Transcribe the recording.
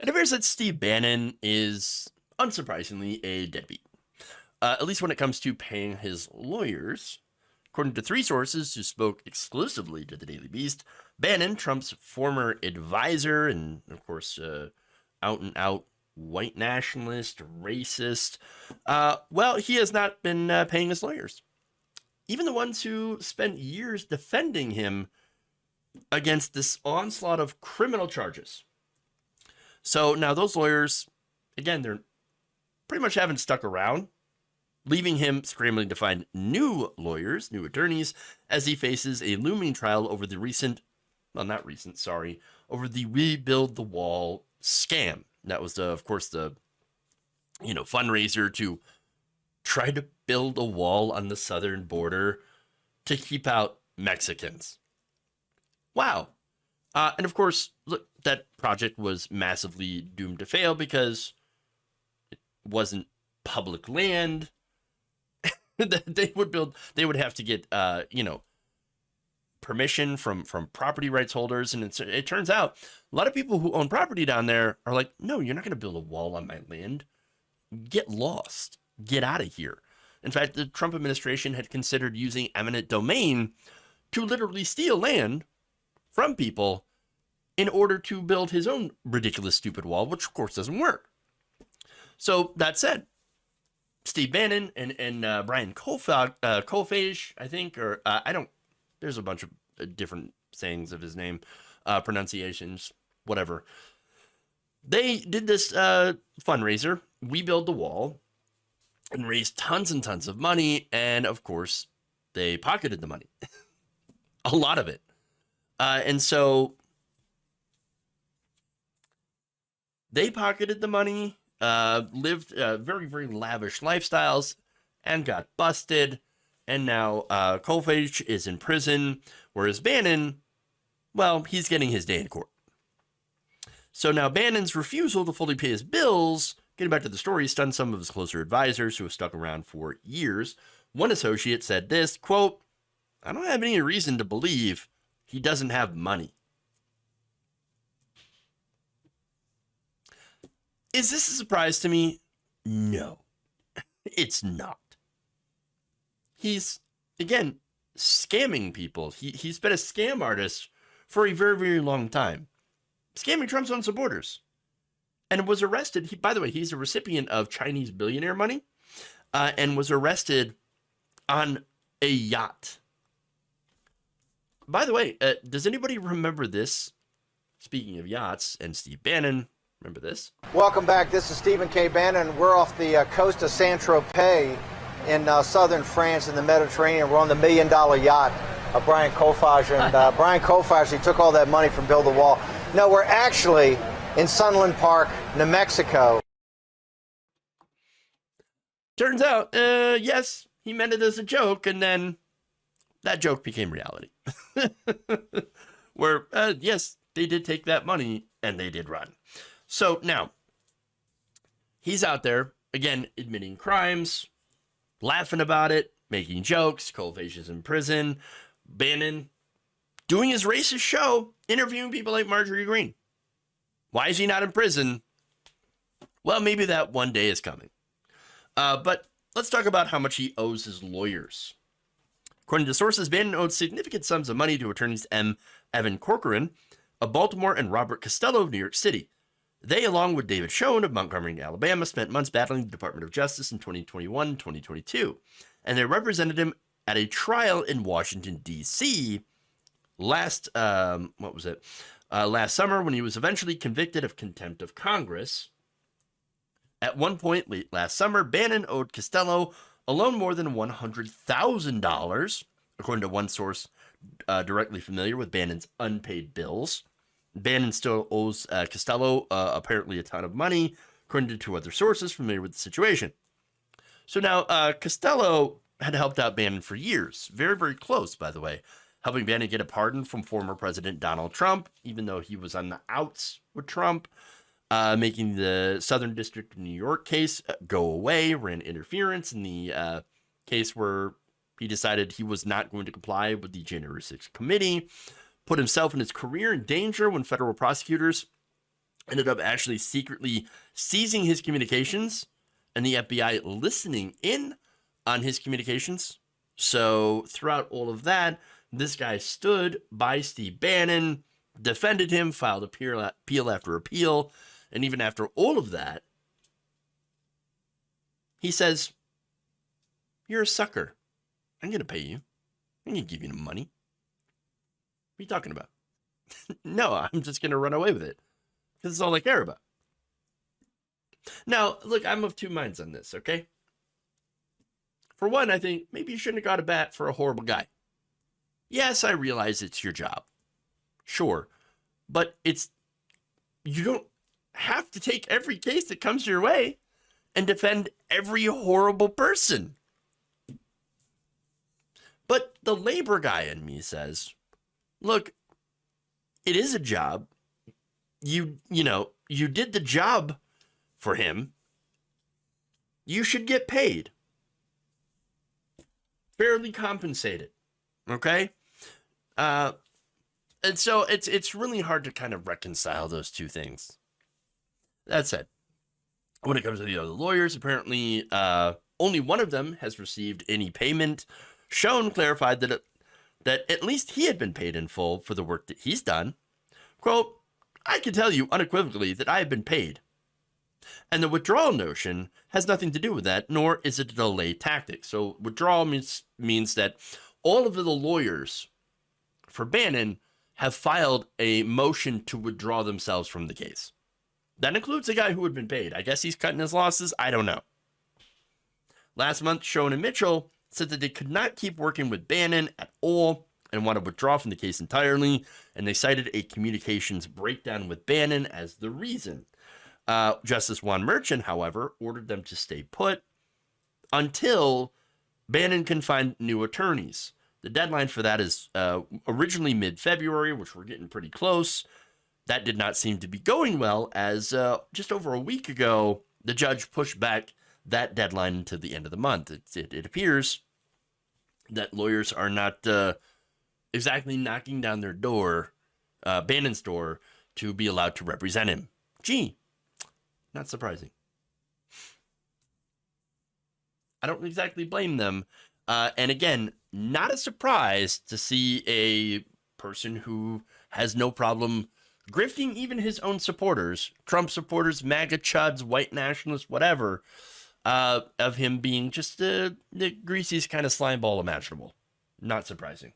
It appears that Steve Bannon is, unsurprisingly, a deadbeat, at least when it comes to paying his lawyers. According to three sources who spoke exclusively to the Daily Beast, Bannon, Trump's former advisor and, of course, out and out white nationalist, racist, well, he has not been paying his lawyers. Even the ones who spent years defending him against this onslaught of criminal charges. So now those lawyers, again, they're pretty much haven't stuck around, leaving him scrambling to find new lawyers, new attorneys, as he faces a looming trial over the over the Rebuild the Wall scam. That was, of course, the fundraiser to try to build a wall on the southern border to keep out Mexicans. Wow. And of course, look, that project was massively doomed to fail because it wasn't public land. They would have to get, permission from property rights holders. And it turns out a lot of people who own property down there are like, no, you're not going to build a wall on my land. Get lost. Get out of here. In fact, the Trump administration had considered using eminent domain to literally steal land from people in order to build his own ridiculous, stupid wall, which of course doesn't work. So that said, Steve Bannon and Brian Kolfage, I think, or I don't. There's a bunch of different sayings of his name, pronunciations, whatever. They did this fundraiser, We Build the Wall, and raised tons and tons of money, and of course, they pocketed the money, a lot of it, and so they pocketed the money. Lived very, very lavish lifestyles and got busted. And now Kolfage is in prison, whereas Bannon, well, he's getting his day in court. So now Bannon's refusal to fully pay his bills, getting back to the story, stunned some of his closer advisors who have stuck around for years. One associate said this, quote, "I don't have any reason to believe he doesn't have money." Is this a surprise to me? No, it's not. He's, again, scamming people. He's been a scam artist for a very, very long time, scamming Trump's own supporters, and was arrested. By the way, he's a recipient of Chinese billionaire money, and was arrested on a yacht. By the way, does anybody remember this? Speaking of yachts and Steve Bannon, remember this? Welcome back. This is Stephen K. Bannon. We're off the coast of Saint-Tropez in southern France in the Mediterranean. We're on the $1 million yacht of Brian Kolfage. And Brian Kolfage, he took all that money from Build the Wall. No, we're actually in Sunland Park, New Mexico. Turns out, yes, he meant it as a joke, and then that joke became reality. Where, yes, they did take that money, and they did run. So now, he's out there, again, admitting crimes, laughing about it, making jokes. Kolfage is in prison. Bannon doing his racist show, interviewing people like Marjorie Greene. Why is he not in prison? Well, maybe that one day is coming. But let's talk about how much he owes his lawyers. According to sources, Bannon owed significant sums of money to attorneys Evan Corcoran of Baltimore and Robert Costello of New York City. They, along with David Schoen of Montgomery, Alabama, spent months battling the Department of Justice in 2021 and 2022, and they represented him at a trial in Washington, D.C. last summer when he was eventually convicted of contempt of Congress. At one point late last summer, Bannon owed Costello alone more than $100,000, according to one source directly familiar with Bannon's unpaid bills. Bannon still owes Costello apparently a ton of money, according to two other sources familiar with the situation. So now Costello had helped out Bannon for years, very, very close, by the way, helping Bannon get a pardon from former President Donald Trump, even though he was on the outs with Trump, making the Southern District of New York case go away, ran interference in the case where he decided he was not going to comply with the January 6th committee, put himself and his career in danger when federal prosecutors ended up actually secretly seizing his communications and the FBI listening in on his communications. So throughout all of that, this guy stood by Steve Bannon, defended him, filed appeal after appeal, and even after all of that, he says, "You're a sucker. I'm going to pay you. I'm going to give you the money. What are you talking about?" "No, I'm just going to run away with it because it's all I care about." Now, look, I'm of two minds on this, okay? For one, I think maybe you shouldn't have got a bat for a horrible guy. Yes, I realize it's your job. Sure. But you don't have to take every case that comes your way and defend every horrible person. But the labor guy in me says, look, it is a job. You did the job for him. You should get paid. Fairly compensated. Okay? And so it's really hard to kind of reconcile those two things. That said, when it comes to the other lawyers, apparently only one of them has received any payment. Schoen clarified that at least he had been paid in full for the work that he's done. Quote, "I can tell you unequivocally that I have been paid. And the withdrawal notion has nothing to do with that, nor is it a delay tactic." So withdrawal means that all of the lawyers for Bannon have filed a motion to withdraw themselves from the case. That includes the guy who had been paid. I guess he's cutting his losses. I don't know. Last month, Schoen and Mitchell said that they could not keep working with Bannon at all and want to withdraw from the case entirely. And they cited a communications breakdown with Bannon as the reason. Justice Juan Merchant, however, ordered them to stay put until Bannon can find new attorneys. The deadline for that is originally mid-February, which we're getting pretty close. That did not seem to be going well, as just over a week ago, the judge pushed back that deadline to the end of the month. It appears that lawyers are not exactly knocking down their door, Bannon's door, to be allowed to represent him. Gee, not surprising. I don't exactly blame them. And again, not a surprise to see a person who has no problem grifting even his own supporters, Trump supporters, MAGA chuds, white nationalists, whatever, of him being just the greasiest kind of slime ball imaginable. Not surprising.